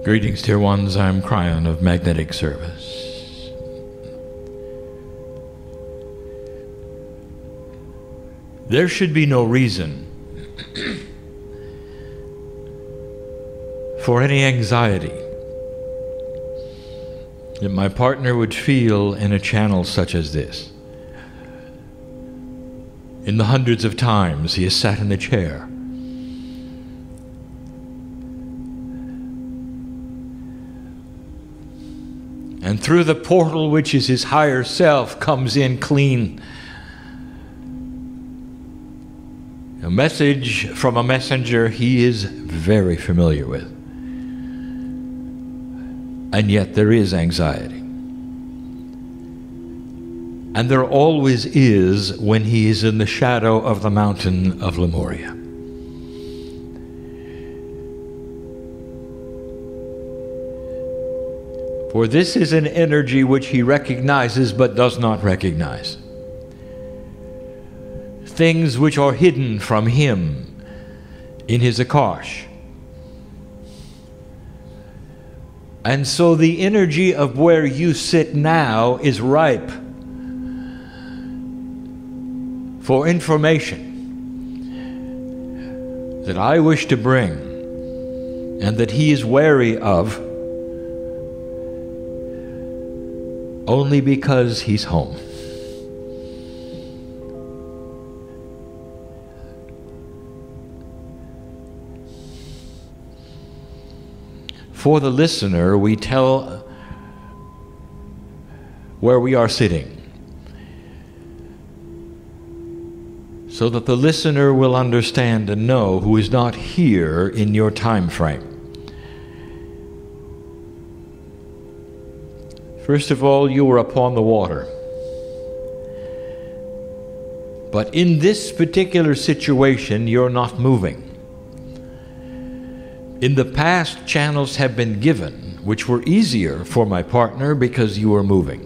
Greetings, dear ones. I'm Cryon of Magnetic Service. There should be no reason for any anxiety that my partner would feel in a channel such as this. In the hundreds of times he has sat in a chair, and through the portal, which is his higher self, comes in clean. A message from a messenger he is very familiar with. And yet there is anxiety. And there always is when he is in the shadow of the mountain of Lemuria. For this is an energy which he recognizes but does not recognize. Things which are hidden from him in his Akash. And so the energy of where you sit now is ripe for information that I wish to bring and that he is wary of only because he's home. For the listener, we tell where we are sitting, so that the listener will understand and know who is not here in your time frame. First of all, you were upon the water. But in this particular situation, you're not moving. In the past, channels have been given, which were easier for my partner because you were moving.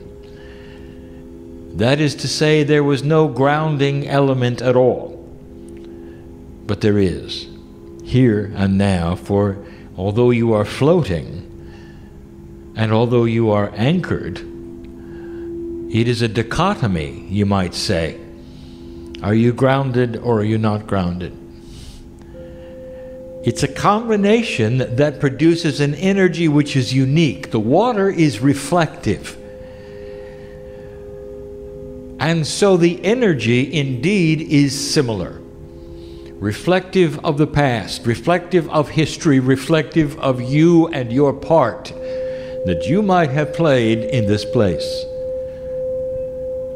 That is to say, there was no grounding element at all. But there is, here and now, for although you are floating, and although you are anchored, it is a dichotomy, you might say. Are you grounded or are you not grounded? It's a combination that produces an energy which is unique. The water is reflective. And so the energy indeed is similar. Reflective of the past, reflective of history, reflective of you and your part that you might have played in this place.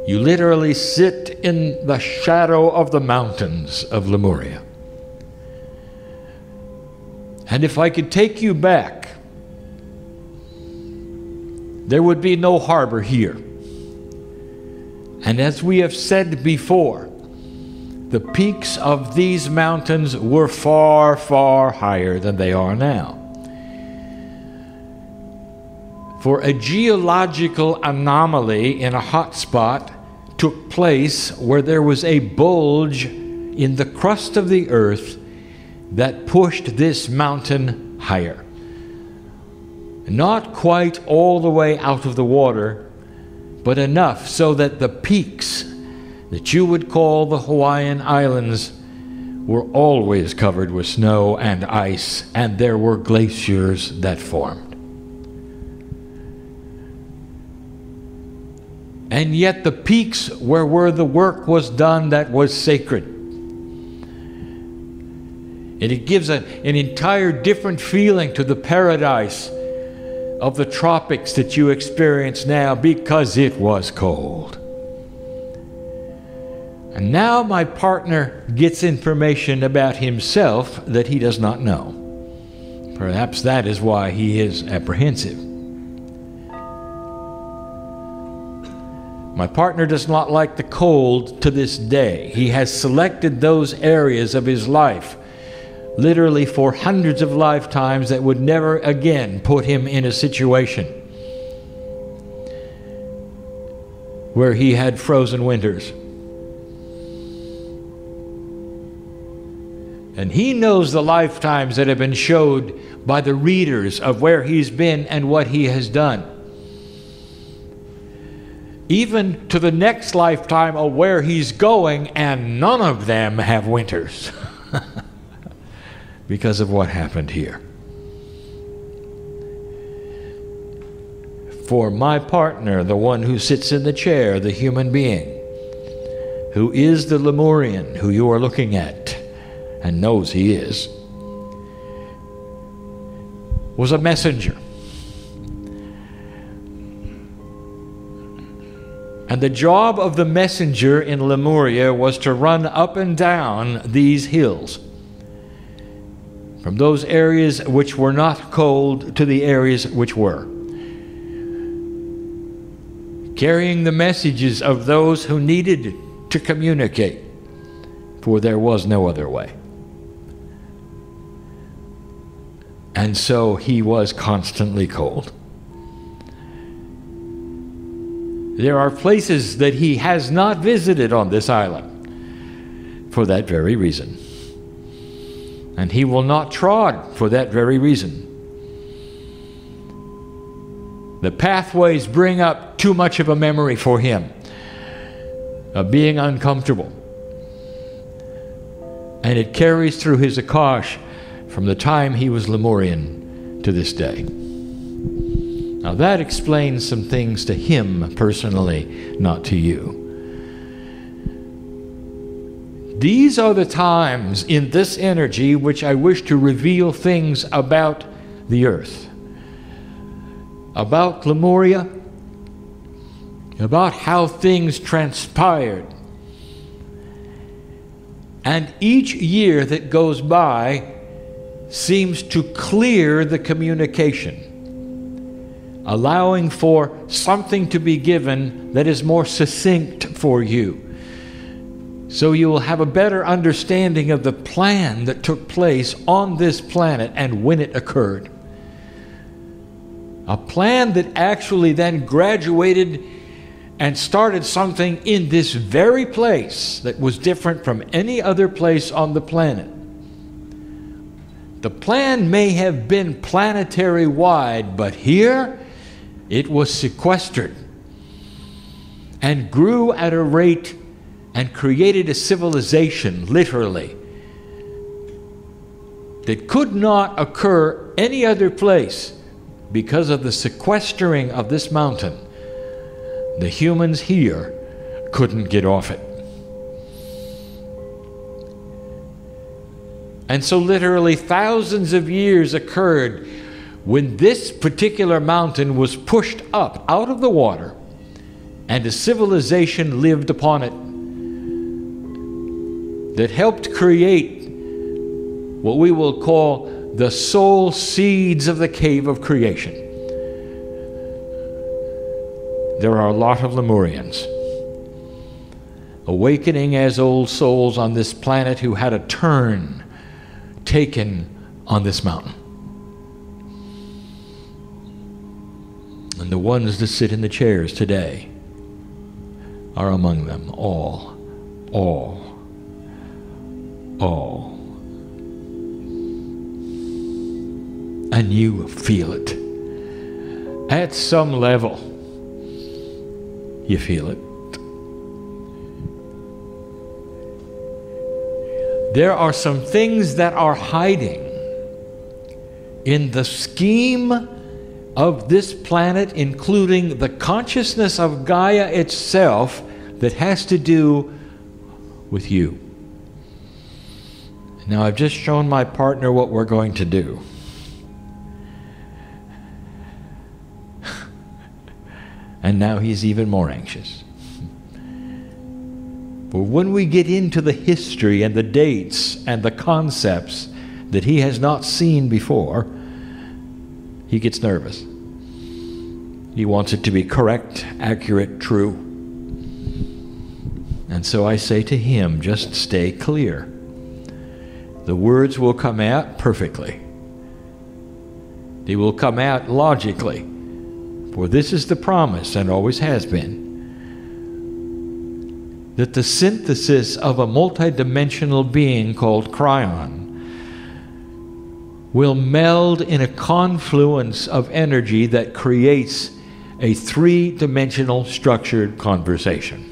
You literally sit in the shadow of the mountains of Lemuria. And if I could take you back, there would be no harbor here. And as we have said before, the peaks of these mountains were far, far higher than they are now. For a geological anomaly in a hot spot took place where there was a bulge in the crust of the earth that pushed this mountain higher. Not quite all the way out of the water, but enough so that the peaks that you would call the Hawaiian Islands were always covered with snow and ice, and there were glaciers that formed. And yet the peaks were where the work was done that was sacred. And it gives an entire different feeling to the paradise of the tropics that you experience now, because it was cold. And now my partner gets information about himself that he does not know. Perhaps that is why he is apprehensive. My partner does not like the cold to this day. He has selected those areas of his life, literally for hundreds of lifetimes, that would never again put him in a situation where he had frozen winters. And he knows the lifetimes that have been showed by the readers of where he's been and what he has done. Even to the next lifetime of where he's going, and none of them have winters because of what happened here. For my partner, the one who sits in the chair, the human being, who is the Lemurian who you are looking at and knows he is, was a messenger. And the job of the messenger in Lemuria was to run up and down these hills, from those areas which were not cold to the areas which were, carrying the messages of those who needed to communicate, for there was no other way. And so he was constantly cold. There are places that he has not visited on this island for that very reason. And he will not trod for that very reason. The pathways bring up too much of a memory for him of being uncomfortable. And it carries through his Akash from the time he was Lemurian to this day. Now that explains some things to him personally, not to you. These are the times in this energy which I wish to reveal things about the earth, about Lemuria, about how things transpired. And each year that goes by seems to clear the communication, allowing for something to be given that is more succinct for you. So you will have a better understanding of the plan that took place on this planet and when it occurred. A plan that actually then graduated and started something in this very place that was different from any other place on the planet. The plan may have been planetary wide, but here it was sequestered and grew at a rate and created a civilization, literally, that could not occur any other place because of the sequestering of this mountain. The humans here couldn't get off it. And so literally thousands of years occurred when this particular mountain was pushed up out of the water and a civilization lived upon it that helped create what we will call the soul seeds of the cave of creation. There are a lot of Lemurians awakening as old souls on this planet who had a turn taken on this mountain. And the ones that sit in the chairs today are among them, all. And you feel it. At some level, you feel it. There are some things that are hiding in the scheme of this planet, including the consciousness of Gaia itself, that has to do with you. Now, I've just shown my partner what we're going to do. And now he's even more anxious. But when we get into the history and the dates and the concepts that he has not seen before, he gets nervous. He wants it to be correct, accurate, true. And so I say to him, just stay clear. The words will come out perfectly. They will come out logically. For this is the promise, and always has been, that the synthesis of a multidimensional being called Cryon will meld in a confluence of energy that creates a three-dimensional structured conversation.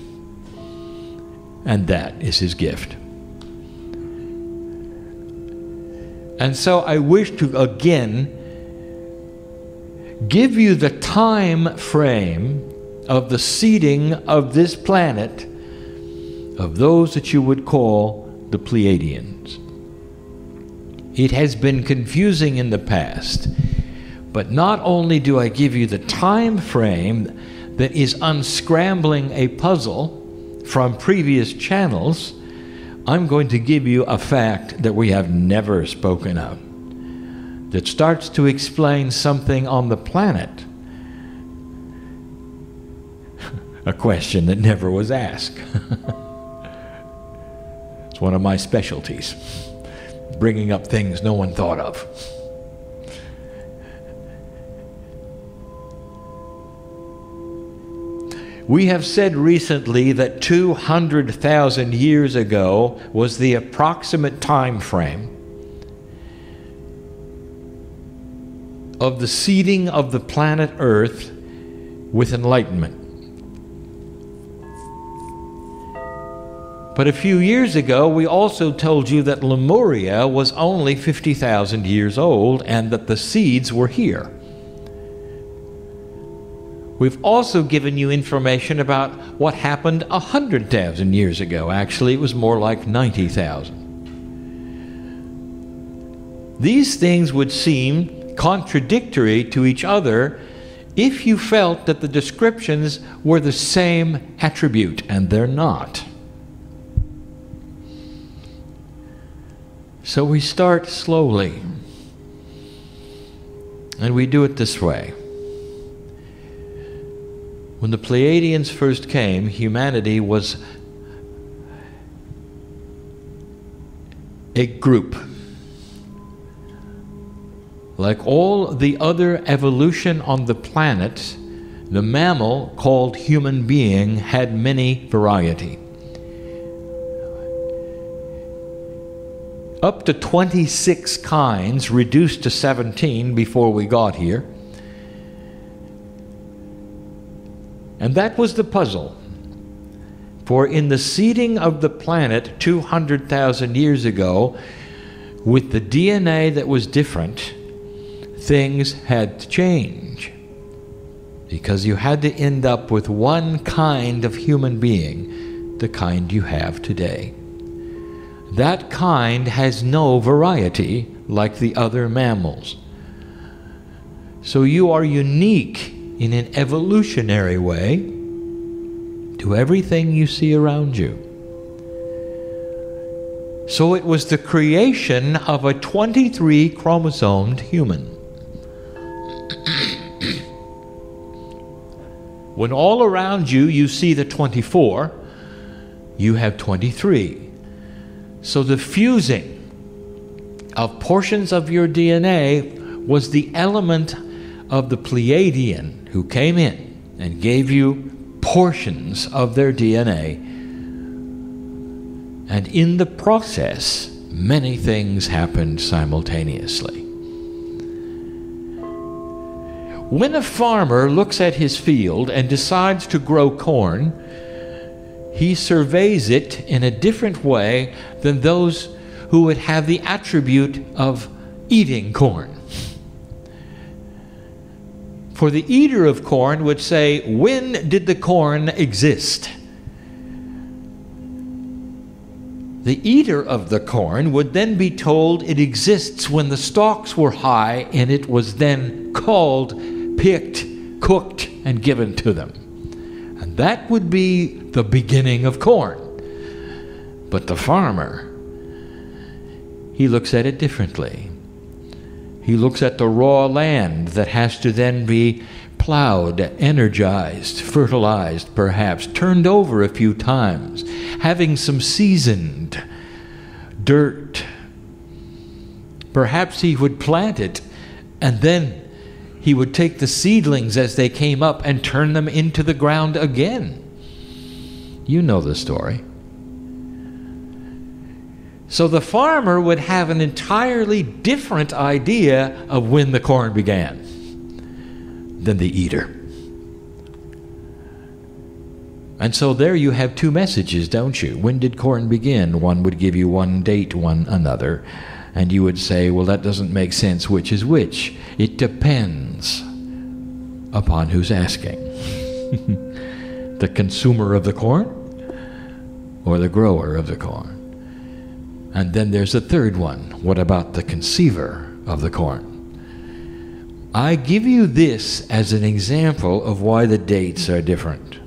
And that is his gift. And so I wish to again give you the time frame of the seeding of this planet of those that you would call the Pleiadians. It has been confusing in the past, but not only do I give you the time frame that is unscrambling a puzzle from previous channels, I'm going to give you a fact that we have never spoken of, that starts to explain something on the planet, a question that never was asked. It's one of my specialties, bringing up things no one thought of. We have said recently that 200,000 years ago was the approximate time frame of the seeding of the planet Earth with enlightenment. But a few years ago, we also told you that Lemuria was only 50,000 years old and that the seeds were here. We've also given you information about what happened 100,000 years ago. Actually, it was more like 90,000. These things would seem contradictory to each other if you felt that the descriptions were the same attribute, and they're not. So we start slowly, and we do it this way. When the Pleiadians first came, humanity was a group. Like all the other evolution on the planet, the mammal called human being had many variety. Up to 26 kinds, reduced to 17 before we got here. And that was the puzzle. For in the seeding of the planet 200,000 years ago, with the DNA that was different, things had to change. Because you had to end up with one kind of human being, the kind you have today. That kind has no variety like the other mammals. So you are unique in an evolutionary way to everything you see around you. So it was the creation of a 23 chromosomed human. When all around you you see the 24, you have 23. So the fusing of portions of your DNA was the element of the Pleiadian who came in and gave you portions of their DNA. And in the process, many things happened simultaneously. When a farmer looks at his field and decides to grow corn, he surveys it in a different way than those who would have the attribute of eating corn. For the eater of corn would say, when did the corn exist? The eater of the corn would then be told it exists when the stalks were high and it was then culled, picked, cooked, and given to them. And that would be the beginning of corn. But the farmer, he looks at it differently. He looks at the raw land that has to then be plowed, energized, fertilized perhaps, turned over a few times, having some seasoned dirt. Perhaps he would plant it, and then he would take the seedlings as they came up and turn them into the ground again. You know the story. So the farmer would have an entirely different idea of when the corn began than the eater. And so there you have two messages, don't you? When did corn begin? One would give you one date, one another. And you would say, well, that doesn't make sense. Which is which? It depends upon who's asking. The consumer of the corn or the grower of the corn? And then there's a third one. What about the conceiver of the corn? I give you this as an example of why the dates are different.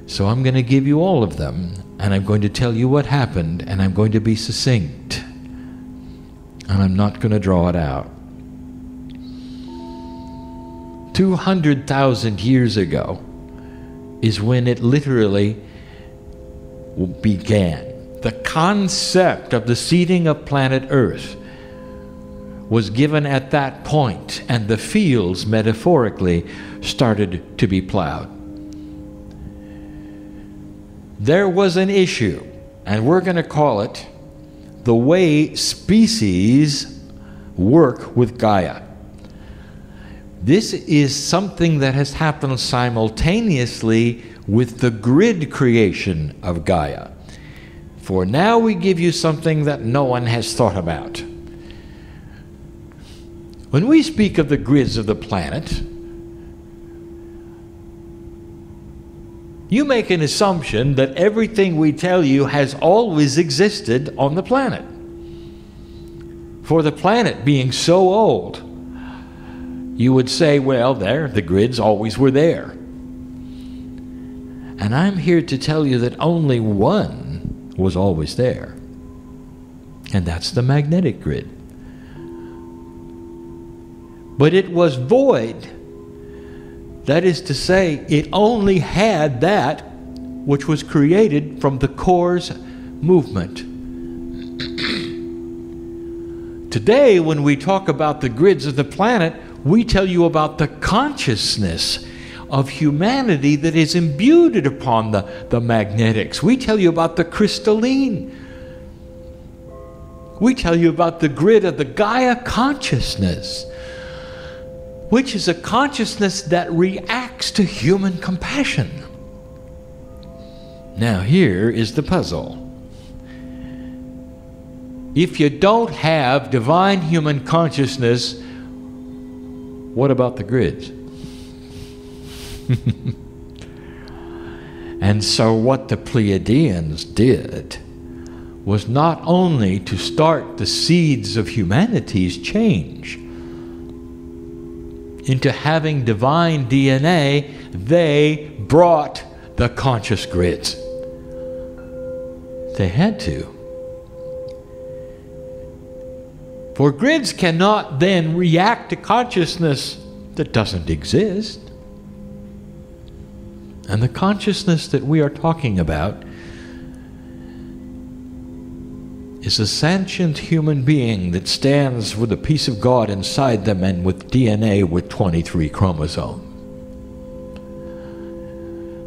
So I'm going to give you all of them, and I'm going to tell you what happened, and I'm going to be succinct. And I'm not going to draw it out. 200,000 years ago is when it literally began. The concept of the seeding of planet Earth was given at that point, and the fields, metaphorically, started to be plowed. There was an issue, and we're going to call it the way species work with Gaia. This is something that has happened simultaneously with the grid creation of Gaia. For now we give you something that no one has thought about. When we speak of the grids of the planet, you make an assumption that everything we tell you has always existed on the planet. For the planet being so old, you would say, well, the grids always were there. And I'm here to tell you that only one was always there. And that's the magnetic grid. But it was void. That is to say, it only had that which was created from the core's movement. Today, when we talk about the grids of the planet, we tell you about the consciousness of humanity that is imbued upon the magnetics. We tell you about the crystalline. We tell you about the grid of the Gaia consciousness, which is a consciousness that reacts to human compassion. Now here is the puzzle. If you don't have divine human consciousness, what about the grids? And so what the Pleiadians did was not only to start the seeds of humanity's change into having divine DNA, they brought the conscious grids. They had to. For grids cannot then react to consciousness that doesn't exist. And the consciousness that we are talking about is a sentient human being that stands with a piece of God inside them and with DNA with 23 chromosomes.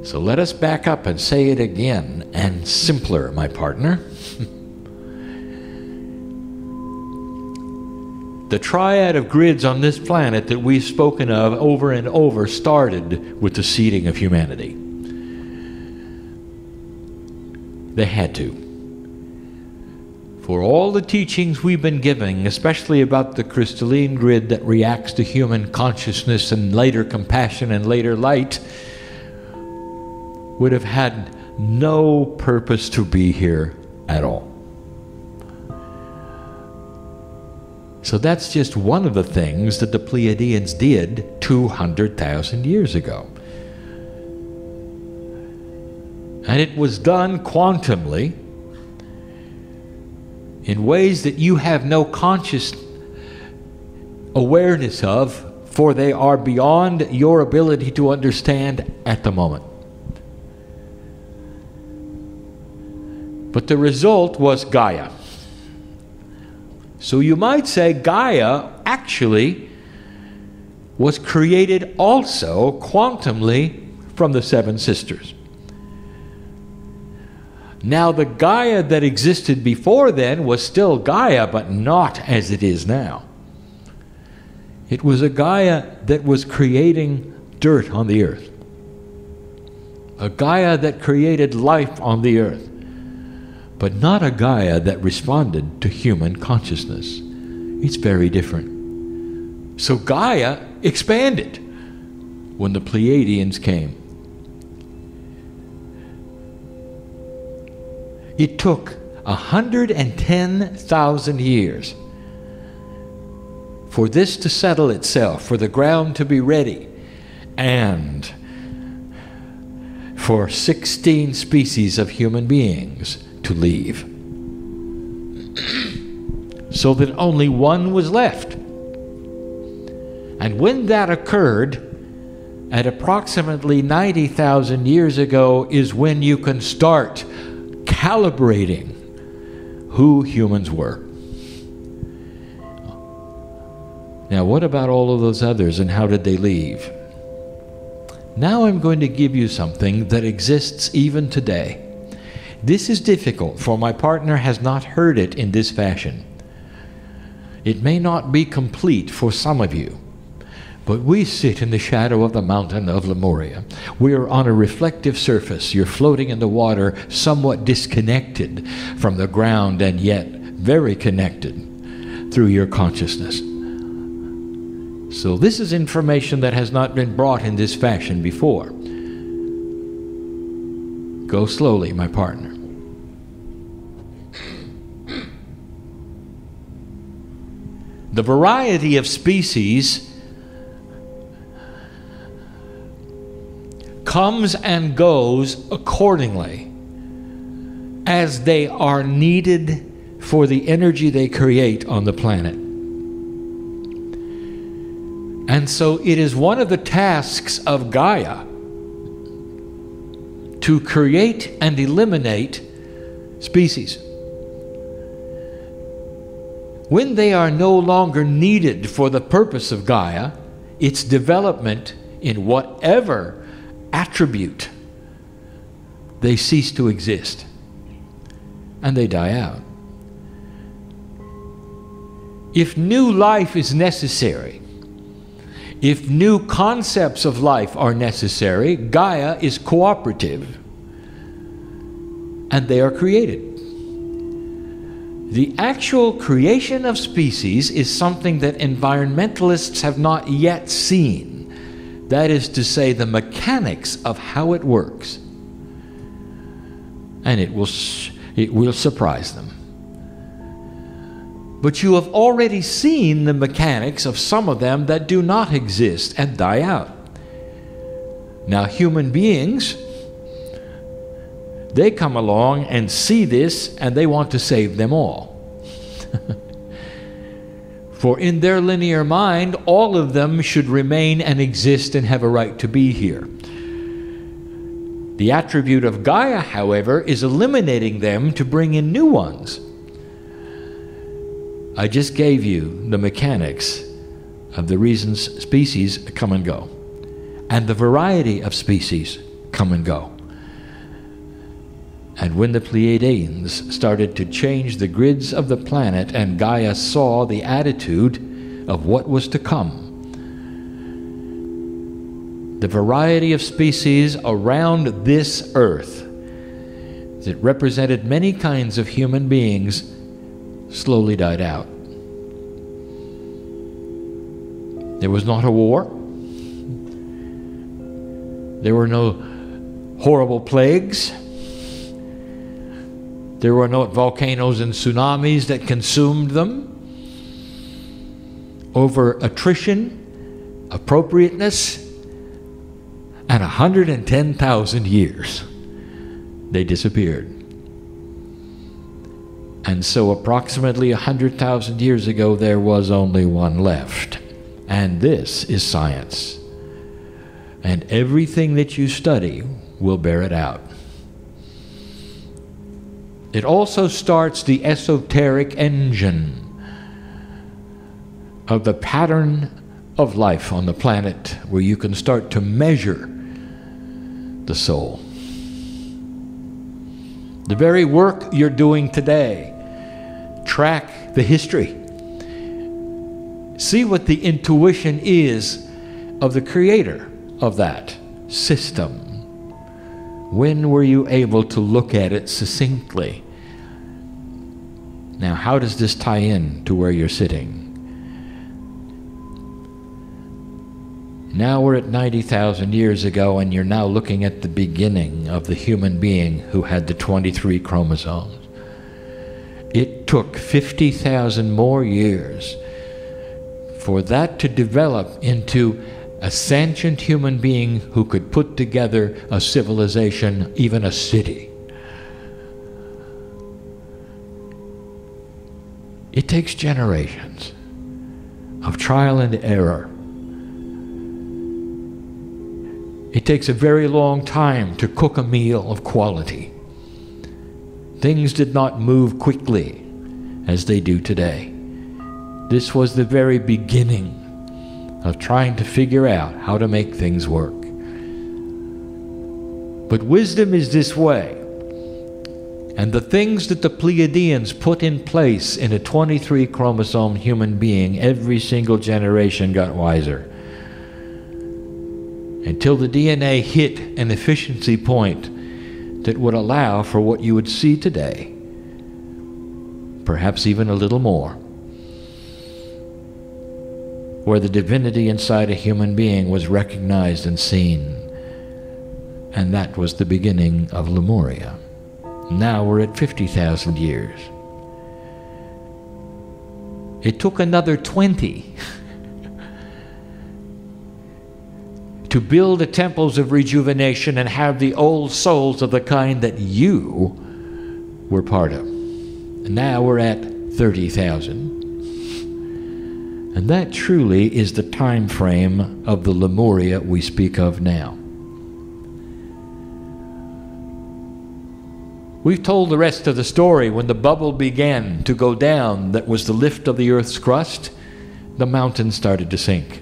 So let us back up and say it again, and simpler, my partner. The triad of grids on this planet that we've spoken of over and over started with the seeding of humanity. They had to. For all the teachings we've been giving, especially about the crystalline grid that reacts to human consciousness and later compassion and later light, would have had no purpose to be here at all. So that's just one of the things that the Pleiadians did 200,000 years ago. And it was done quantumly in ways that you have no conscious awareness of, for they are beyond your ability to understand at the moment. But the result was Gaia. So you might say Gaia actually was created also quantumly from the seven sisters. Now the Gaia that existed before then was still Gaia, but not as it is now. It was a Gaia that was creating dirt on the earth. A Gaia that created life on the earth, but not a Gaia that responded to human consciousness. It's very different. So Gaia expanded when the Pleiadians came. It took 110,000 years for this to settle itself, for the ground to be ready, and for 16 species of human beings to leave, so that only one was left. And when that occurred, at approximately 90,000 years ago, is when you can start calibrating who humans were. Now, what about all of those others, and how did they leave? Now I'm going to give you something that exists even today. This is difficult, for my partner has not heard it in this fashion. It may not be complete for some of you, but we sit in the shadow of the mountain of Lemuria. We are on a reflective surface. You're floating in the water, somewhat disconnected from the ground, and yet very connected through your consciousness. So this is information that has not been brought in this fashion before. Go slowly, my partner. The variety of species comes and goes accordingly as they are needed for the energy they create on the planet. And so it is one of the tasks of Gaia to create and eliminate species. When they are no longer needed for the purpose of Gaia, its development in whatever attribute, they cease to exist and they die out. If new life is necessary, if new concepts of life are necessary, Gaia is cooperative and they are created. The actual creation of species is something that environmentalists have not yet seen. That is to say, the mechanics of how it works. And it will surprise them. But you have already seen the mechanics of some of them that do not exist and die out. Now, human beings, they come along and see this and they want to save them all. For in their linear mind, all of them should remain and exist and have a right to be here. The attribute of Gaia, however, is eliminating them to bring in new ones. I just gave you the mechanics of the reasons species come and go, and the variety of species come and go. And when the Pleiadians started to change the grids of the planet and Gaia saw the attitude of what was to come, the variety of species around this earth that represented many kinds of human beings slowly died out. There was not a war. There were no horrible plagues. There were no volcanoes and tsunamis that consumed them. Over attrition, appropriateness, and 110,000 years, they disappeared. And so approximately 100,000 years ago, there was only one left. And this is science. And everything that you study will bear it out. It also starts the esoteric engine of the pattern of life on the planet, where you can start to measure the soul. The very work you're doing today. Track the history. See what the intuition is of the creator of that system. When were you able to look at it succinctly? Now, how does this tie in to where you're sitting? Now we're at 90,000 years ago, and you're now looking at the beginning of the human being who had the 23 chromosomes. It took 50,000 more years for that to develop into a sentient human being who could put together a civilization, even a city. It takes generations of trial and error. It takes a very long time to cook a meal of quality. Things did not move quickly as they do today. This was the very beginning of trying to figure out how to make things work. But wisdom is this way. And the things that the Pleiadians put in place in a 23 chromosome human being, every single generation got wiser. Until the DNA hit an efficiency point that would allow for what you would see today. Perhaps even a little more. Where the divinity inside a human being was recognized and seen. And that was the beginning of Lemuria. Now we're at 50,000 years. It took another 20 to build the temples of rejuvenation and have the old souls of the kind that you were part of. And now we're at 30,000. And that truly is the time frame of the Lemuria we speak of now. We've told the rest of the story. When the bubble began to go down, that was the lift of the earth's crust, the mountains started to sink.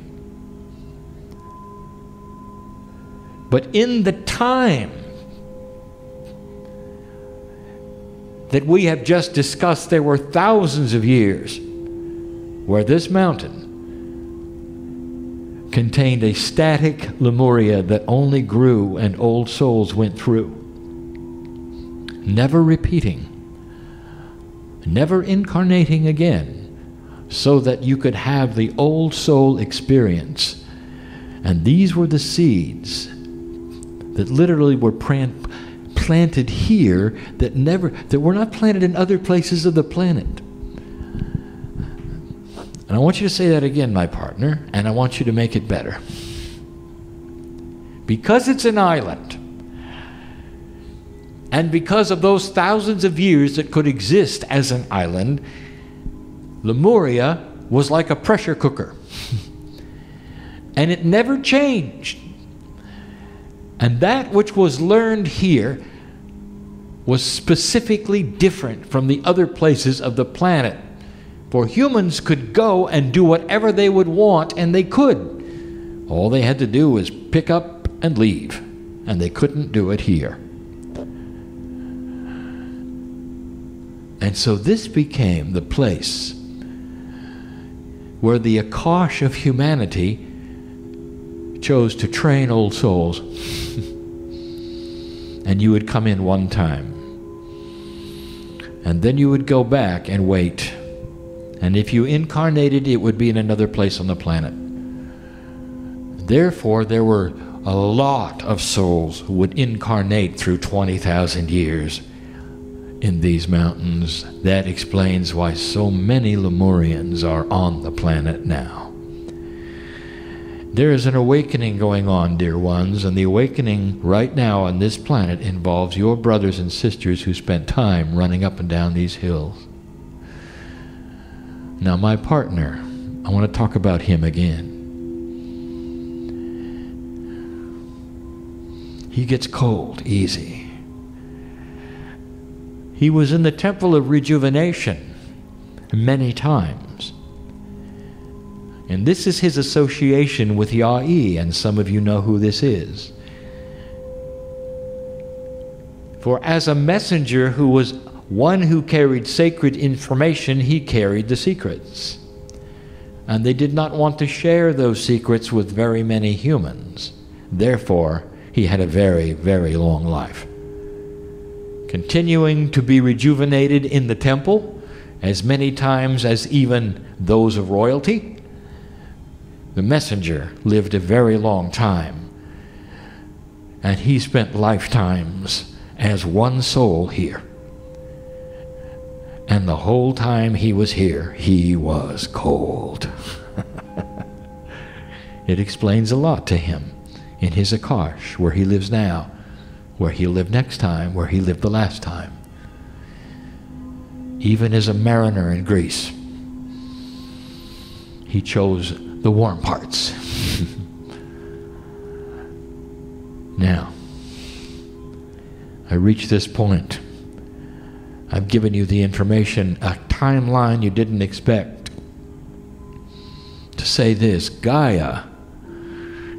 But in the time that we have just discussed, there were thousands of years where this mountain contained a static Lemuria that only grew and old souls went through. Never repeating, never incarnating again, so that you could have the old soul experience. And these were the seeds that literally were planted here that were not planted in other places of the planet. And I want you to say that again, my partner, and I want you to make it better. Because it's an island, and because of those thousands of years that could exist as an island, Lemuria was like a pressure cooker. And it never changed. And that which was learned here was specifically different from the other places of the planet. For humans could go and do whatever they would want, and they could. All they had to do was pick up and leave, and they couldn't do it here. And so this became the place where the Akash of humanity chose to train old souls. And you would come in one time. And then you would go back and wait. And if you incarnated, it would be in another place on the planet. Therefore, there were a lot of souls who would incarnate through 20,000 years in these mountains. That explains why so many Lemurians are on the planet now. There is an awakening going on, dear ones, and the awakening right now on this planet involves your brothers and sisters who spent time running up and down these hills. Now, my partner, I want to talk about him again. He gets cold easy. He was in the Temple of Rejuvenation many times. And this is his association with Ya'i, and some of you know who this is. For as a messenger who was one who carried sacred information, he carried the secrets. And they did not want to share those secrets with very many humans. Therefore, he had a very, very long life. Continuing to be rejuvenated in the temple as many times as even those of royalty, the messenger lived a very long time. And he spent lifetimes as one soul here. And the whole time he was here, he was cold. It explains a lot to him in his Akash, where he lives now, where he'll live next time, where he lived the last time. Even as a mariner in Greece, he chose the warm parts. Now, I reach this point. I've given you the information, a timeline you didn't expect. To say this, Gaia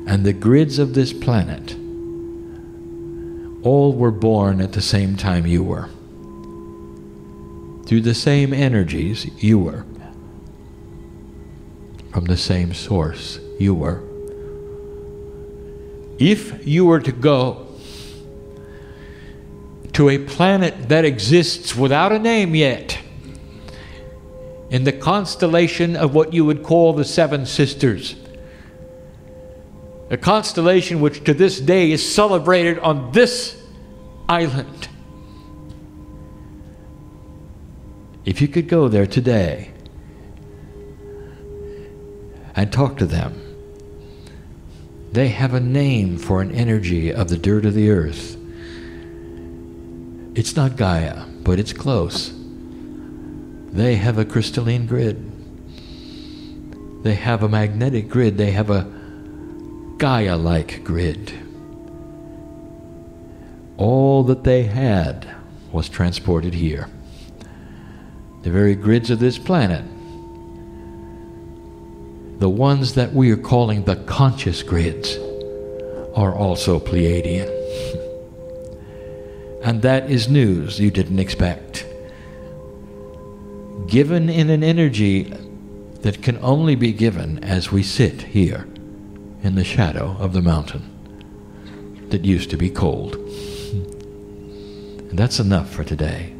and the grids of this planet all were born at the same time you were. Through the same energies you were. From the same source you were. If you were to go to a planet that exists without a name yet, in the constellation of what you would call the Seven Sisters, a constellation which to this day is celebrated on this island. If you could go there today and talk to them, they have a name for an energy of the dirt of the earth. It's not Gaia, but it's close. They have a crystalline grid. They have a magnetic grid. They have a Gaia-like grid. All that they had was transported here. The very grids of this planet, the ones that we are calling the conscious grids, are also Pleiadian. And that is news you didn't expect. Given in an energy that can only be given as we sit here in the shadow of the mountain that used to be cold. And that's enough for today.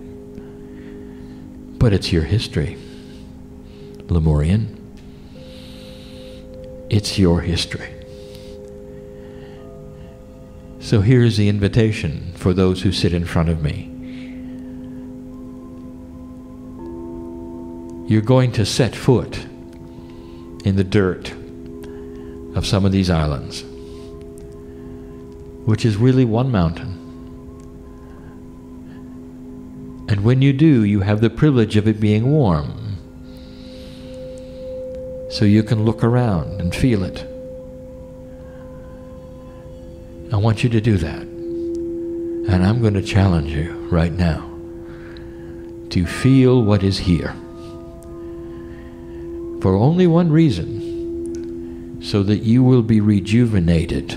But it's your history, Lemurian. It's your history. So here's the invitation for those who sit in front of me. You're going to set foot in the dirt of some of these islands, which is really one mountain. And when you do, you have the privilege of it being warm. So you can look around and feel it. I want you to do that. And I'm going to challenge you right now to feel what is here. For only one reason, so that you will be rejuvenated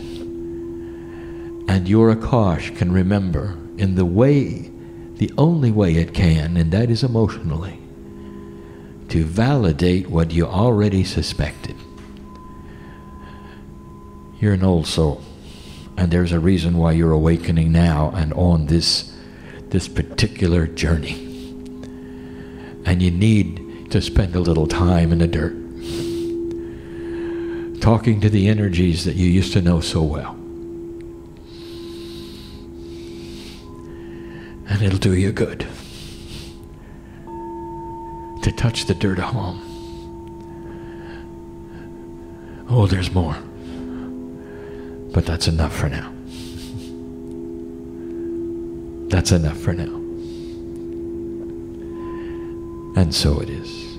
and your Akash can remember in the way, the only way it can, and that is emotionally, to validate what you already suspected. You're an old soul, and there's a reason why you're awakening now and on this particular journey. And you need to spend a little time in the dirt, talking to the energies that you used to know so well. And it'll do you good to touch the dirt of home. Oh, there's more. But that's enough for now. That's enough for now. And so it is.